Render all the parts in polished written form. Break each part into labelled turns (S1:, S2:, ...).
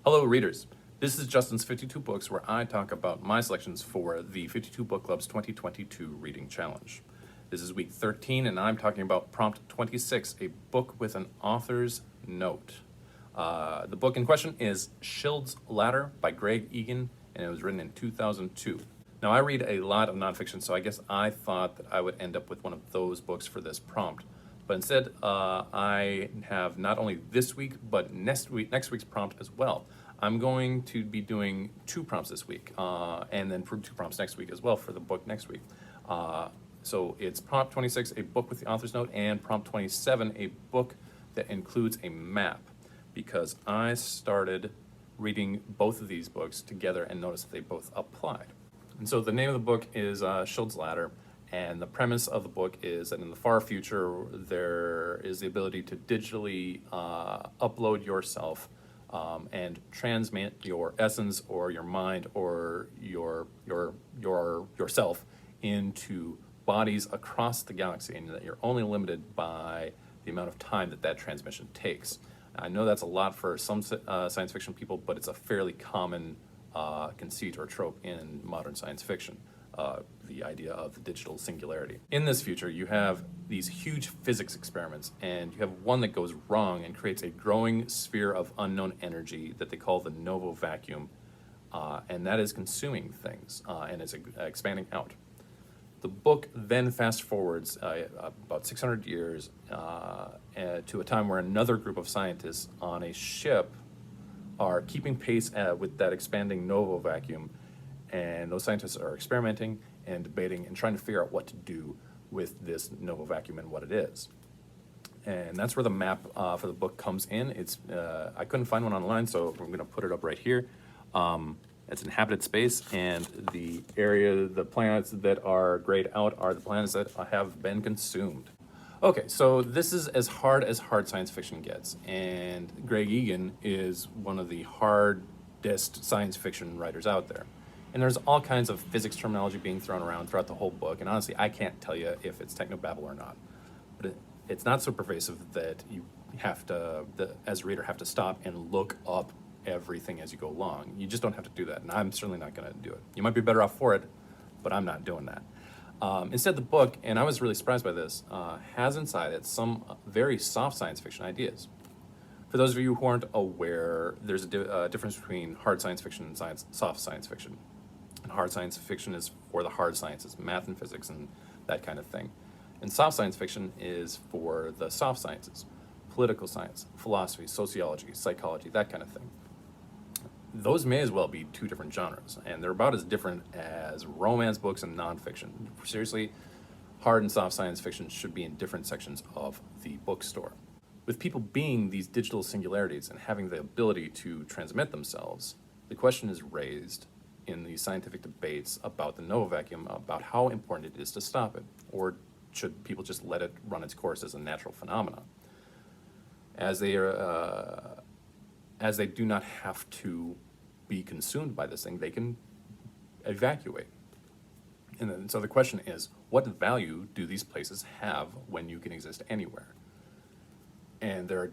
S1: Hello, readers. This is Justin's 52 Books, where I talk about my selections for the 52 Book Club's 2022 Reading Challenge. This is week 13, and I'm talking about Prompt 26, a book with an author's note. The book in question is Schild's Ladder by Greg Egan, and it was written in 2002. Now, I read a lot of nonfiction, so I guess I thought that I would end up with one of those books for this prompt. But instead, I have not only this week, but next week's prompt as well. I'm going to be doing 2 prompts this week, and then 2 prompts next week as well for the book next week. So it's Prompt 26, a book with the author's note, and Prompt 27, a book that includes a map, because I started reading both of these books together and noticed that they both applied. And so the name of the book is Schild's Ladder, and the premise of the book is that in the far future, there is the ability to digitally upload yourself and transmit your essence or your mind or yourself into bodies across the galaxy, and that you're only limited by the amount of time that transmission takes. I know that's a lot for some science fiction people, but it's a fairly common conceit or trope in modern science fiction. The idea of the digital singularity. In this future, you have these huge physics experiments, and you have one that goes wrong and creates a growing sphere of unknown energy that they call the Novo vacuum, and that is consuming things, and it's expanding out. The book then fast forwards about 600 years to a time where another group of scientists on a ship are keeping pace with that expanding Novo vacuum, and those scientists are experimenting and debating and trying to figure out what to do with this Novo vacuum and what it is. And that's where the map for the book comes in. It's I couldn't find one online, so I'm going to put it up right here. It's inhabited space, and the planets that are grayed out are the planets that have been consumed. Okay, so this is as hard science fiction gets, and Greg Egan is one of the hardest science fiction writers out there. And there's all kinds of physics terminology being thrown around throughout the whole book, and honestly, I can't tell you if it's technobabble or not. But it's not so pervasive that you have to, as a reader, have to stop and look up everything as you go along. You just don't have to do that, and I'm certainly not going to do it. You might be better off for it, but I'm not doing that. Instead, the book, and I was really surprised by this, has inside it some very soft science fiction ideas. For those of you who aren't aware, there's a difference between hard science fiction and soft science fiction. And hard science fiction is for the hard sciences, math and physics and that kind of thing. And soft science fiction is for the soft sciences, political science, philosophy, sociology, psychology, that kind of thing. Those may as well be 2 different genres, and they're about as different as romance books and nonfiction. Seriously, hard and soft science fiction should be in different sections of the bookstore. With people being these digital singularities and having the ability to transmit themselves, the question is raised in the scientific debates about the Novo vacuum, about how important it is to stop it, or should people just let it run its course as a natural phenomenon? As they do not have to be consumed by this thing, they can evacuate. And so the question is, what value do these places have when you can exist anywhere? And there are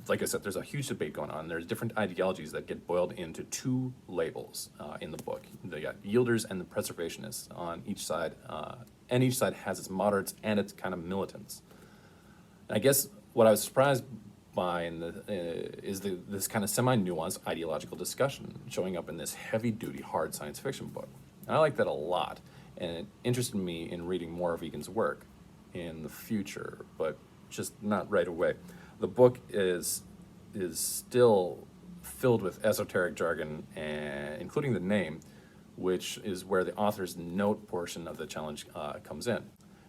S1: like I said, there's a huge debate going on. There's different ideologies that get boiled into 2 labels in the book. They got yielders and the preservationists on each side, and each side has its moderates and its kind of militants. And I guess what I was surprised by is this kind of semi-nuanced ideological discussion showing up in this heavy-duty hard science fiction book. And I like that a lot, and it interested me in reading more of Egan's work in the future, but just not right away. The book is still filled with esoteric jargon, including the name, which is where the author's note portion of the challenge comes in.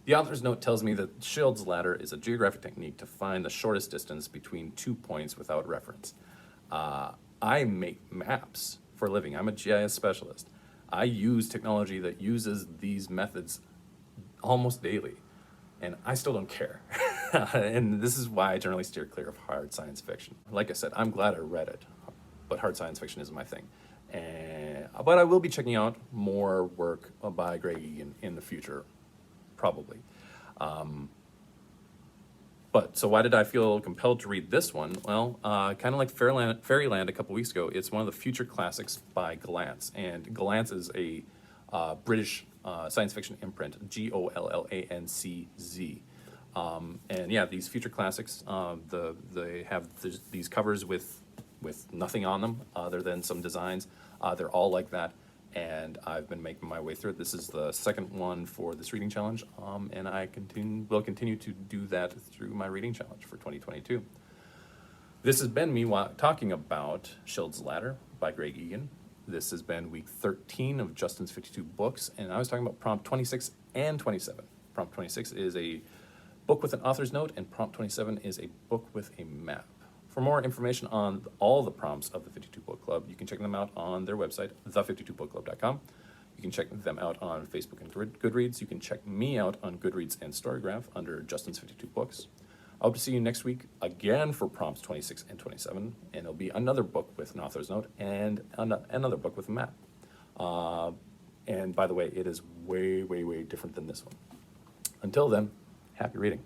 S1: The author's note tells me that Schild's Ladder is a geographic technique to find the shortest distance between 2 points without reference. I make maps for a living. I'm a GIS specialist. I use technology that uses these methods almost daily, and I still don't care. And this is why I generally steer clear of hard science fiction. Like I said, I'm glad I read it, but hard science fiction isn't my thing. But I will be checking out more work by Greg Egan in the future, probably. But, so why did I feel compelled to read this one? Well, kind of like Fairyland a couple weeks ago, it's one of the future classics by Glance. And Glance is a British science fiction imprint, Gollanczz. And yeah, these future classics, they have these covers with nothing on them other than some designs. They're all like that, and I've been making my way through it. This is the second one for this reading challenge, and I will continue to do that through my reading challenge for 2022. This has been me talking about Schild's Ladder by Greg Egan. This has been week 13 of Justin's 52 books, and I was talking about prompt 26 and 27. Prompt 26 is a book with an author's note, and prompt 27 is a book with a map. For more information on all the prompts of the 52 Book Club, you can check them out on their website, the52bookclub.com. You can check them out on Facebook and Goodreads. You can check me out on Goodreads and Storygraph under Justin's 52 Books. I hope to see you next week again for prompts 26 and 27, and it'll be another book with an author's note and another book with a map. And by the way, it is way, way, way different than this one. Until then, happy reading.